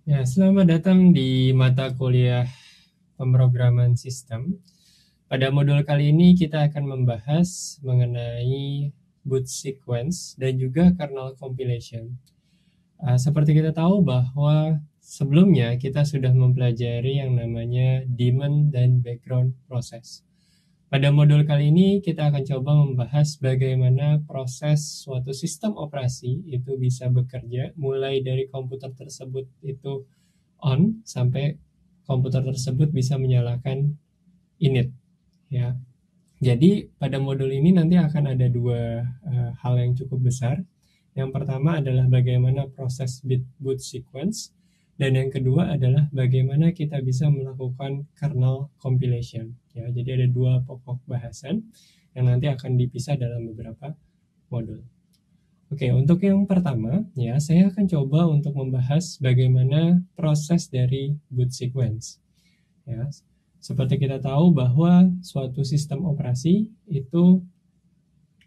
Ya, selamat datang di mata kuliah pemrograman sistem. Pada modul kali ini kita akan membahas mengenai boot sequence dan juga kernel compilation. Seperti kita tahu bahwa sebelumnya kita sudah mempelajari yang namanya daemon dan background process. Pada modul kali ini kita akan coba membahas bagaimana proses suatu sistem operasi itu bisa bekerja mulai dari komputer tersebut itu on sampai komputer tersebut bisa menyalakan init, ya. Jadi pada modul ini nanti akan ada dua hal yang cukup besar. Yang pertama adalah bagaimana proses boot sequence, dan yang kedua adalah bagaimana kita bisa melakukan kernel compilation. Ya, jadi ada dua pokok bahasan yang nanti akan dipisah dalam beberapa modul. Oke, untuk yang pertama, ya, saya akan coba untuk membahas bagaimana proses dari boot sequence. Ya, seperti kita tahu bahwa suatu sistem operasi itu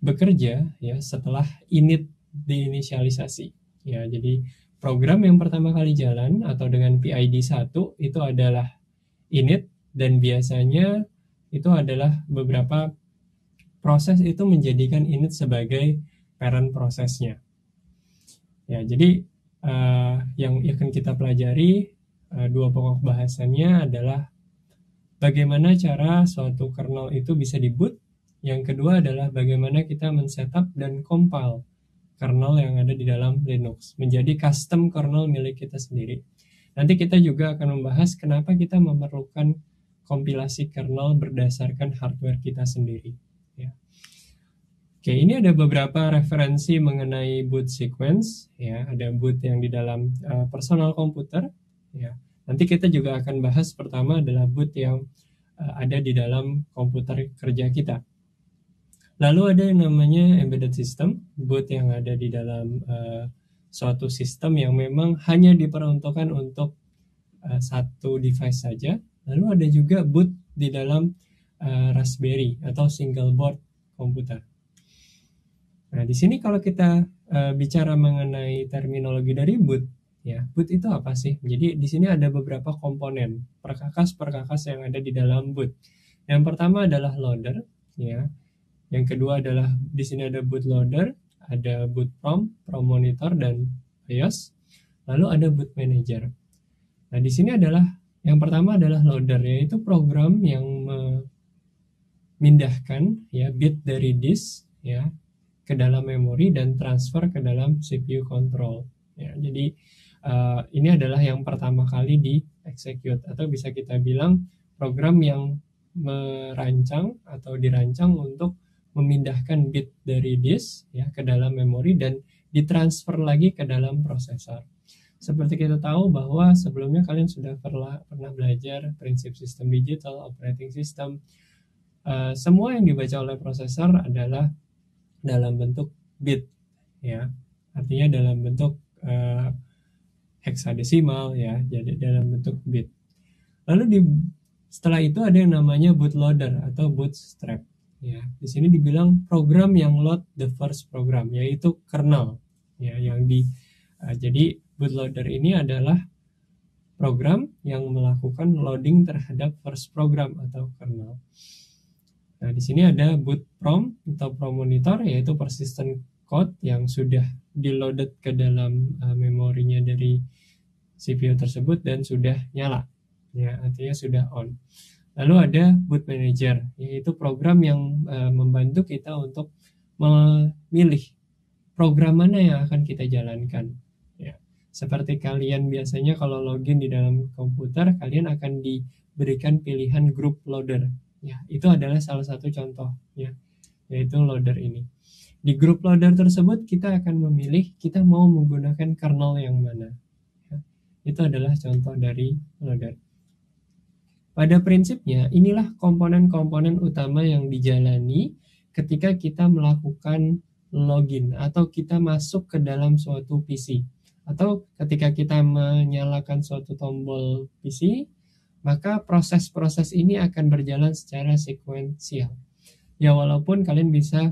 bekerja ya setelah init diinisialisasi. Ya, jadi program yang pertama kali jalan atau dengan PID 1 itu adalah init, dan biasanya itu adalah beberapa proses itu menjadikan init sebagai parent prosesnya. Ya, jadi yang akan kita pelajari dua pokok bahasannya adalah bagaimana cara suatu kernel itu bisa diboot. Yang kedua adalah bagaimana kita men-setup dan compile kernel yang ada di dalam Linux menjadi custom kernel milik kita sendiri. Nanti kita juga akan membahas kenapa kita memerlukan kompilasi kernel berdasarkan hardware kita sendiri. Ya. Oke, ini ada beberapa referensi mengenai boot sequence. Ya, ada boot yang di dalam personal komputer. Ya. Nanti kita juga akan bahas pertama adalah boot yang ada di dalam komputer kerja kita. Lalu ada yang namanya embedded system, boot yang ada di dalam suatu sistem yang memang hanya diperuntukkan untuk satu device saja. Lalu ada juga boot di dalam Raspberry atau single board komputer. Nah, di sini kalau kita bicara mengenai terminologi dari boot, ya, boot itu apa sih? Jadi di sini ada beberapa komponen perkakas yang ada di dalam boot. Yang pertama adalah loader, ya. Yang kedua adalah di sini ada bootloader, ada boot prom monitor, dan BIOS. Lalu ada boot manager. Nah, di sini adalah yang pertama adalah loader, yaitu program yang memindahkan ya bit dari disk ya ke dalam memori dan transfer ke dalam CPU control. Ya, jadi ini adalah yang pertama kali di execute, atau bisa kita bilang program yang merancang atau dirancang untuk memindahkan bit dari disk ya ke dalam memori dan ditransfer lagi ke dalam prosesor. Seperti kita tahu bahwa sebelumnya kalian sudah pernah belajar prinsip sistem digital, operating system. Semua yang dibaca oleh prosesor adalah dalam bentuk bit, ya, artinya dalam bentuk heksadesimal, ya, jadi dalam bentuk bit. Lalu setelah itu ada yang namanya bootloader atau bootstrap. Ya, di sini dibilang program yang load the first program, yaitu kernel. Ya, jadi bootloader ini adalah program yang melakukan loading terhadap first program atau kernel. Nah, di sini ada boot prom atau prom monitor, yaitu persistent code yang sudah diloaded ke dalam memorinya dari CPU tersebut dan sudah nyala. Ya, artinya sudah on. Lalu ada boot manager, yaitu program yang membantu kita untuk memilih program mana yang akan kita jalankan. Ya, seperti kalian biasanya kalau login di dalam komputer, kalian akan diberikan pilihan group loader. Ya, itu adalah salah satu contohnya, yaitu loader ini. Di group loader tersebut kita akan memilih kita mau menggunakan kernel yang mana. Ya, itu adalah contoh dari loader. Pada prinsipnya, inilah komponen-komponen utama yang dijalani ketika kita melakukan login atau kita masuk ke dalam suatu PC. Atau ketika kita menyalakan suatu tombol PC, maka proses-proses ini akan berjalan secara sekuensial. Ya, walaupun kalian bisa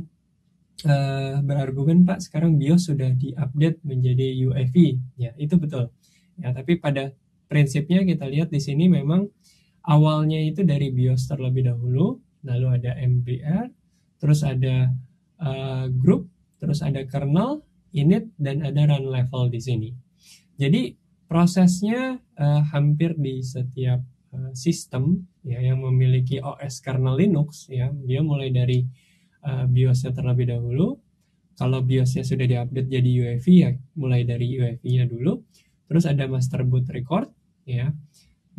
berargumen, Pak, sekarang BIOS sudah diupdate menjadi UEFI. Ya, itu betul. Ya, tapi pada prinsipnya kita lihat di sini memang awalnya itu dari BIOS terlebih dahulu, lalu ada MBR, terus ada group, terus ada kernel, init, dan ada run level di sini. Jadi prosesnya hampir di setiap sistem ya yang memiliki OS kernel Linux ya, dia mulai dari BIOS-nya terlebih dahulu. Kalau BIOS-nya sudah diupdate jadi UEFI ya mulai dari UEFI-nya dulu. Terus ada master boot record ya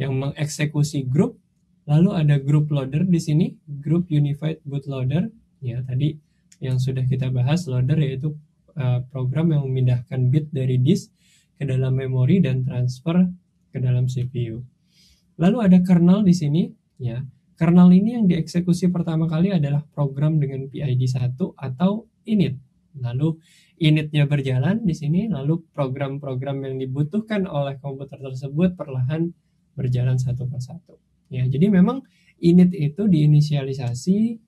yang mengeksekusi grup. Lalu ada group loader di sini, group unified bootloader ya tadi yang sudah kita bahas. Loader yaitu program yang memindahkan bit dari disk ke dalam memori dan transfer ke dalam CPU. Lalu ada kernel di sini ya. Kernel ini yang dieksekusi pertama kali adalah program dengan PID 1 atau init. Lalu initnya berjalan di sini, lalu program-program yang dibutuhkan oleh komputer tersebut perlahan berjalan satu persatu. Ya, jadi memang init itu diinisialisasi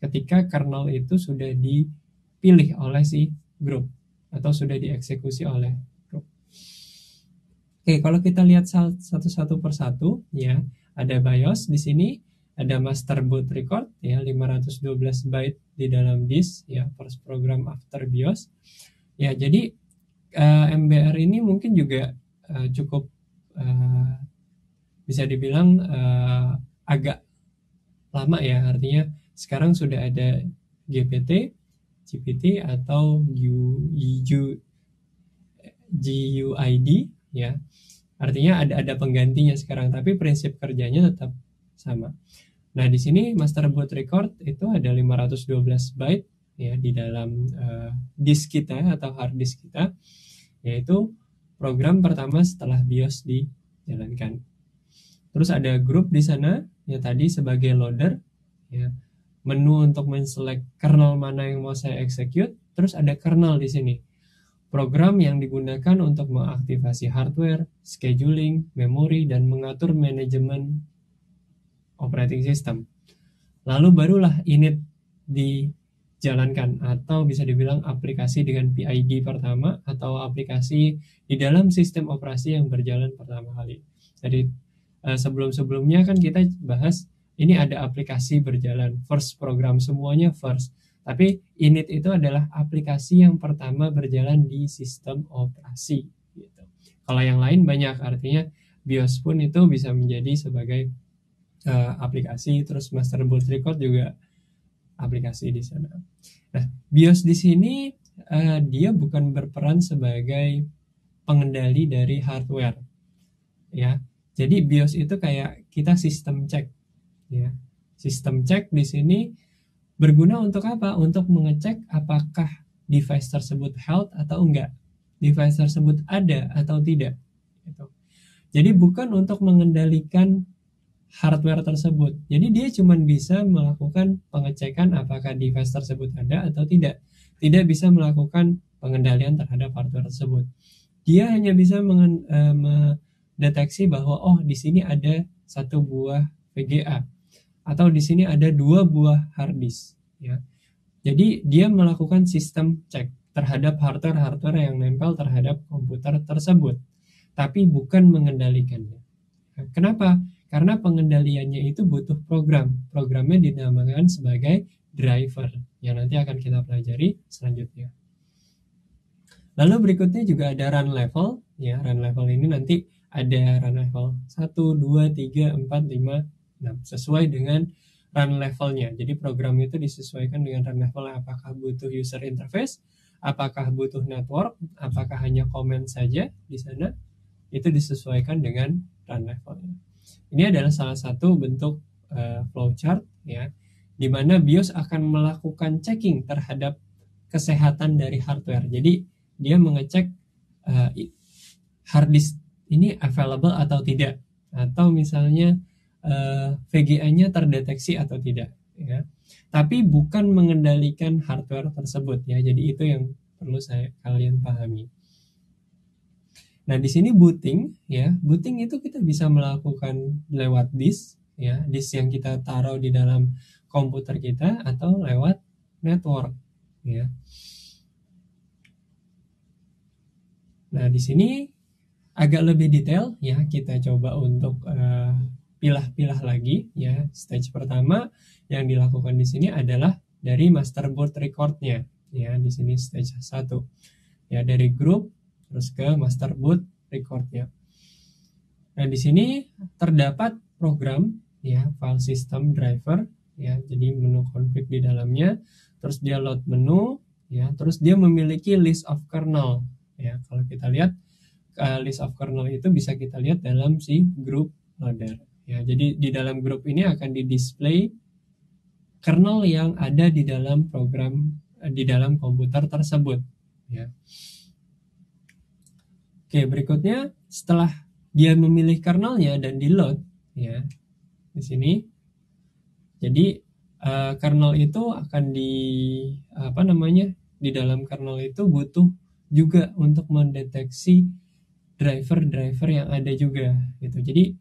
ketika kernel itu sudah dipilih oleh si grup atau sudah dieksekusi oleh grup. Oke, kalau kita lihat satu-satu persatu, ya ada BIOS di sini, ada master boot record ya 512 byte di dalam disk ya first program after BIOS. Ya, jadi MBR ini mungkin juga cukup bisa dibilang agak lama ya, artinya sekarang sudah ada GPT, GPT atau GUID ya. Artinya ada penggantinya sekarang, tapi prinsip kerjanya tetap sama. Nah, di sini master boot record itu ada 512 byte ya di dalam disk kita atau hard disk kita, yaitu program pertama setelah BIOS dijalankan. Terus ada group di sana ya tadi sebagai loader ya. Menu untuk menselect kernel mana yang mau saya execute. Terus ada kernel di sini. Program yang digunakan untuk mengaktifasi hardware, scheduling, memori, dan mengatur manajemen operating system. Lalu barulah init dijalankan atau bisa dibilang aplikasi dengan PID pertama atau aplikasi di dalam sistem operasi yang berjalan pertama kali. Jadi sebelum-sebelumnya kan kita bahas ini ada aplikasi berjalan, first program, semuanya first. Tapi init itu adalah aplikasi yang pertama berjalan di sistem operasi. Gitu. Kalau yang lain banyak, artinya BIOS pun itu bisa menjadi sebagai aplikasi, terus master boot record juga aplikasi di sana. Nah, BIOS di sini dia bukan berperan sebagai pengendali dari hardware, ya. Jadi BIOS itu kayak kita sistem cek, ya. Sistem cek di sini berguna untuk apa? Untuk mengecek apakah device tersebut health atau enggak, device tersebut ada atau tidak. Gitu. Jadi bukan untuk mengendalikan hardware tersebut. Jadi dia cuma bisa melakukan pengecekan apakah device tersebut ada atau tidak. Tidak bisa melakukan pengendalian terhadap hardware tersebut. Dia hanya bisa mendeteksi bahwa oh di sini ada satu buah VGA atau di sini ada 2 buah hard disk. Ya. Jadi dia melakukan sistem cek terhadap hardware yang nempel terhadap komputer tersebut, tapi bukan mengendalikannya. Kenapa? Karena pengendaliannya itu butuh program. Programnya dinamakan sebagai driver yang nanti akan kita pelajari selanjutnya. Lalu berikutnya juga ada run level. Ya, run level ini nanti ada run level 1, 2, 3, 4, 5, 6. Sesuai dengan run levelnya. Jadi program itu disesuaikan dengan run level. Apakah butuh user interface, apakah butuh network, apakah hanya comment saja di sana. Itu disesuaikan dengan run levelnya. Ini adalah salah satu bentuk flowchart ya, di mana BIOS akan melakukan checking terhadap kesehatan dari hardware. Jadi dia mengecek hard disk ini available atau tidak, atau misalnya VGA-nya terdeteksi atau tidak. Ya. Tapi bukan mengendalikan hardware tersebut ya. Jadi itu yang perlu kalian pahami. Nah, di sini booting ya. Booting itu kita bisa melakukan lewat disk ya, disk yang kita taruh di dalam komputer kita atau lewat network ya. Nah, di sini agak lebih detail ya, kita coba untuk pilah-pilah lagi ya. Stage pertama yang dilakukan di sini adalah dari masterboard recordnya ya. Di sini stage 1 ya, dari grup terus ke masterboard recordnya. Nah, di sini terdapat program ya, file system driver ya. Jadi menu config di dalamnya, terus dia load menu ya, terus dia memiliki list of kernel ya. Kalau kita lihat list of kernel itu bisa kita lihat dalam si group loader ya. Jadi di dalam grup ini akan di display kernel yang ada di dalam program di dalam komputer tersebut ya. Oke, berikutnya setelah dia memilih kernelnya dan di load ya di sini. Jadi kernel itu akan di dalam kernel itu butuh juga untuk mendeteksi driver-driver yang ada juga gitu. Jadi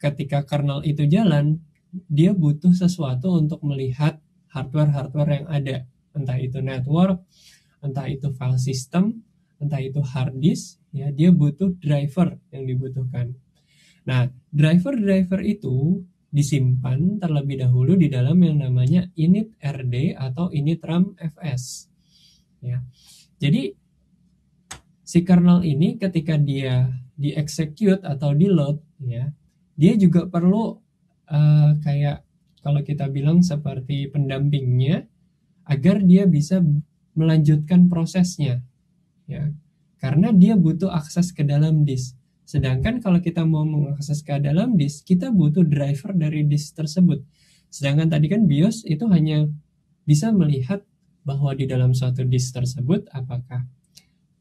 ketika kernel itu jalan, dia butuh sesuatu untuk melihat hardware-hardware yang ada, entah itu network, entah itu file system, entah itu hard disk ya, dia butuh driver yang dibutuhkan. Nah, driver-driver itu disimpan terlebih dahulu di dalam yang namanya init.rd atau init.ram.fs ya. Jadi si kernel ini ketika dia di-execute atau di-load ya, dia juga perlu kayak kalau kita bilang seperti pendampingnya agar dia bisa melanjutkan prosesnya ya. Karena dia butuh akses ke dalam disk. Sedangkan kalau kita mau mengakses ke dalam disk, kita butuh driver dari disk tersebut. Sedangkan tadi kan BIOS itu hanya bisa melihat bahwa di dalam suatu disk tersebut apakah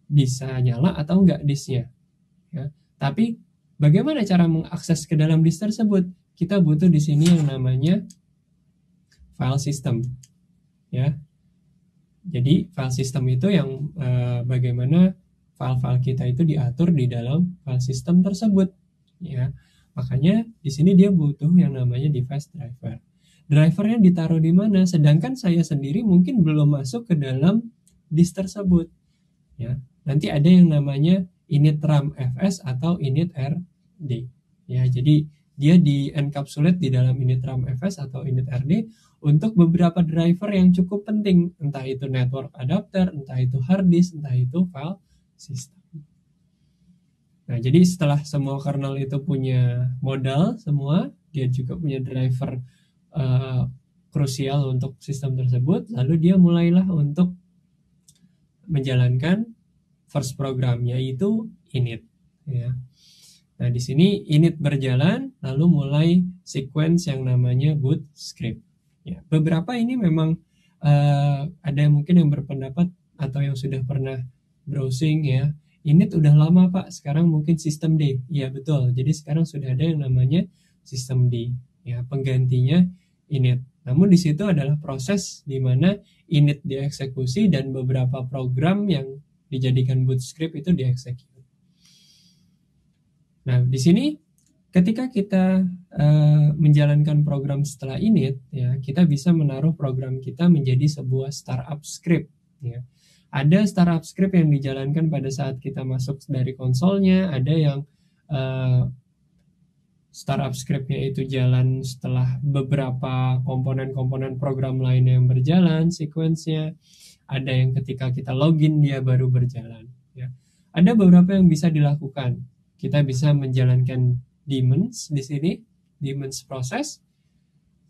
bisa nyala atau enggak disknya ya. Tapi bagaimana cara mengakses ke dalam disk tersebut? Kita butuh di sini yang namanya file system ya. Jadi file system itu yang bagaimana file-file kita itu diatur di dalam file system tersebut ya. Makanya di sini dia butuh yang namanya device driver. Drivernya ditaruh di mana? Sedangkan saya sendiri mungkin belum masuk ke dalam disk tersebut ya. Nanti ada yang namanya init.ram.fs atau init.rd ya. Jadi dia di encapsulate di dalam init.ram.fs atau init.rd untuk beberapa driver yang cukup penting, entah itu network adapter, entah itu hard disk, entah itu file system. Nah, jadi setelah semua kernel itu punya modal semua, dia juga punya driver krusial untuk sistem tersebut, lalu dia mulailah untuk menjalankan first program, yaitu init ya. Nah, di sini init berjalan lalu mulai sequence yang namanya boot script ya. Beberapa ini memang ada yang mungkin yang berpendapat atau yang sudah pernah browsing ya, init udah lama Pak, sekarang mungkin sistem D. Iya betul, jadi sekarang sudah ada yang namanya sistem D ya, penggantinya init. Namun di situ adalah proses di mana init dieksekusi dan beberapa program yang dijadikan boot script itu dieksekut. Nah, di sini ketika kita menjalankan program setelah init ya, kita bisa menaruh program kita menjadi sebuah startup script ya. Ada startup script yang dijalankan pada saat kita masuk dari konsolnya, ada yang startup scriptnya itu jalan setelah beberapa komponen-komponen program lain yang berjalan sequence-nya. Ada yang ketika kita login dia baru berjalan ya. Ada beberapa yang bisa dilakukan. Kita bisa menjalankan daemons di sini, daemons proses.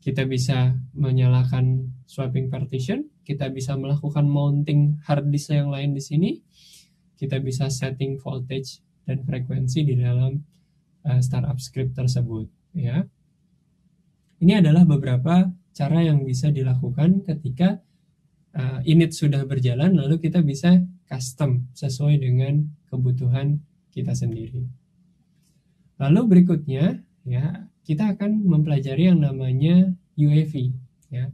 Kita bisa menyalakan swapping partition, kita bisa melakukan mounting hard disk yang lain di sini. Kita bisa setting voltage dan frekuensi di dalam startup script tersebut ya. Ini adalah beberapa cara yang bisa dilakukan ketika init sudah berjalan, lalu kita bisa custom sesuai dengan kebutuhan kita sendiri. Lalu berikutnya ya, kita akan mempelajari yang namanya UEFI ya.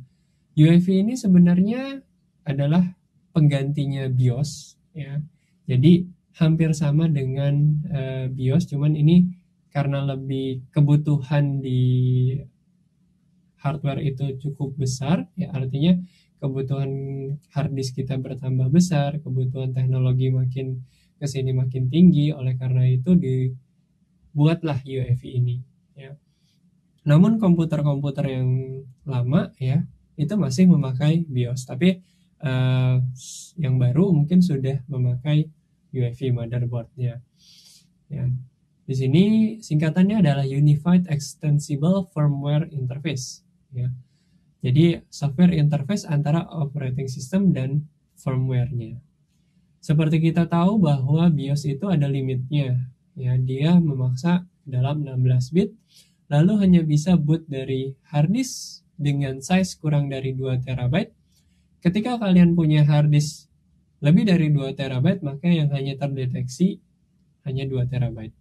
UEFI ini sebenarnya adalah penggantinya BIOS ya. Jadi hampir sama dengan BIOS, cuman ini karena lebih kebutuhan di hardware itu cukup besar ya, artinya kebutuhan hard disk kita bertambah besar, kebutuhan teknologi makin kesini makin tinggi, oleh karena itu dibuatlah UEFI ini ya. Namun komputer-komputer yang lama ya itu masih memakai BIOS, tapi yang baru mungkin sudah memakai UEFI motherboardnya ya. Di sini singkatannya adalah Unified Extensible Firmware Interface ya. Jadi software interface antara operating system dan firmware-nya. Seperti kita tahu bahwa BIOS itu ada limitnya ya, dia memaksa dalam 16 bit, lalu hanya bisa boot dari hard disk dengan size kurang dari 2 TB. Ketika kalian punya hard disk lebih dari 2 TB, maka yang hanya terdeteksi hanya 2 TB.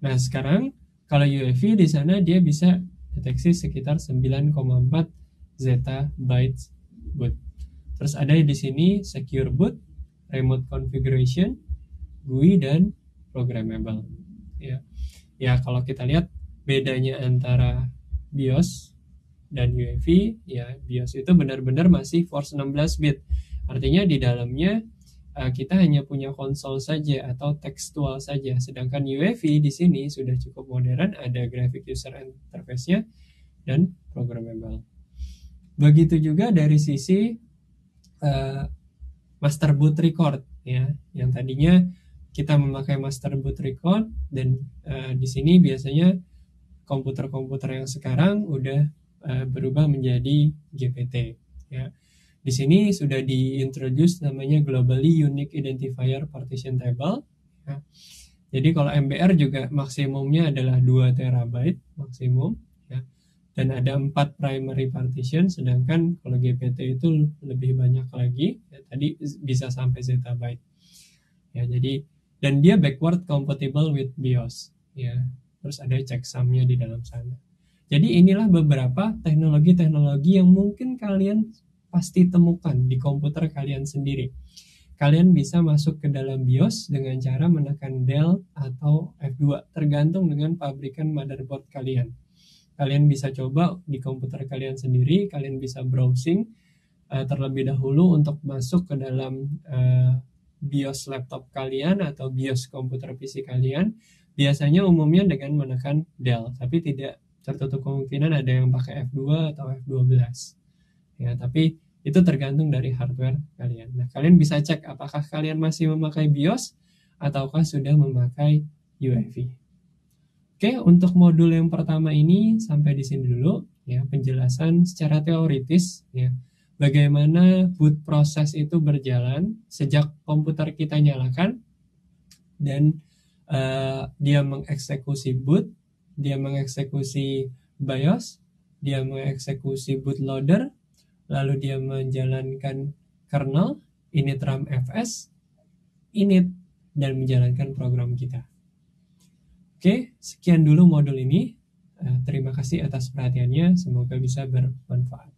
Nah, sekarang kalau UEFI di sana dia bisa deteksi sekitar 9,4 zettabytes boot. Terus ada di sini secure boot, remote configuration, GUI dan programmable. Ya, kalau kita lihat bedanya antara BIOS dan UEFI, ya BIOS itu benar-benar masih force 16 bit. Artinya di dalamnya kita hanya punya konsol saja atau tekstual saja. Sedangkan UEFI di sini sudah cukup modern, ada graphic user interface-nya dan programmable. Begitu juga dari sisi master boot record ya, yang tadinya kita memakai master boot record, dan di sini biasanya komputer-komputer yang sekarang udah berubah menjadi GPT ya. Di sini sudah diintroduce namanya Globally Unique Identifier Partition Table ya. Jadi kalau MBR juga maksimumnya adalah 2 TB maksimum ya. Dan ada 4 primary partition, sedangkan kalau GPT itu lebih banyak lagi ya, tadi bisa sampai zettabyte ya. Jadi dan dia backward compatible with BIOS ya. Terus ada checksumnya di dalam sana. Jadi inilah beberapa teknologi-teknologi yang mungkin kalian pasti temukan di komputer kalian sendiri. Kalian bisa masuk ke dalam BIOS dengan cara menekan Del atau F2, tergantung dengan pabrikan motherboard kalian. Kalian bisa coba di komputer kalian sendiri, kalian bisa browsing terlebih dahulu untuk masuk ke dalam BIOS laptop kalian atau BIOS komputer PC kalian. Biasanya umumnya dengan menekan Del, tapi tidak tertutup kemungkinan ada yang pakai F2 atau F12 ya, tapi itu tergantung dari hardware kalian. Nah, kalian bisa cek apakah kalian masih memakai BIOS ataukah sudah memakai UEFI. Oke, untuk modul yang pertama ini sampai di sini dulu ya, penjelasan secara teoritis ya, bagaimana boot proses itu berjalan sejak komputer kita nyalakan dan dia mengeksekusi boot, dia mengeksekusi BIOS, dia mengeksekusi bootloader, lalu dia menjalankan kernel, init RAM fs, init, dan menjalankan program kita. Oke, sekian dulu modul ini. Terima kasih atas perhatiannya, semoga bisa bermanfaat.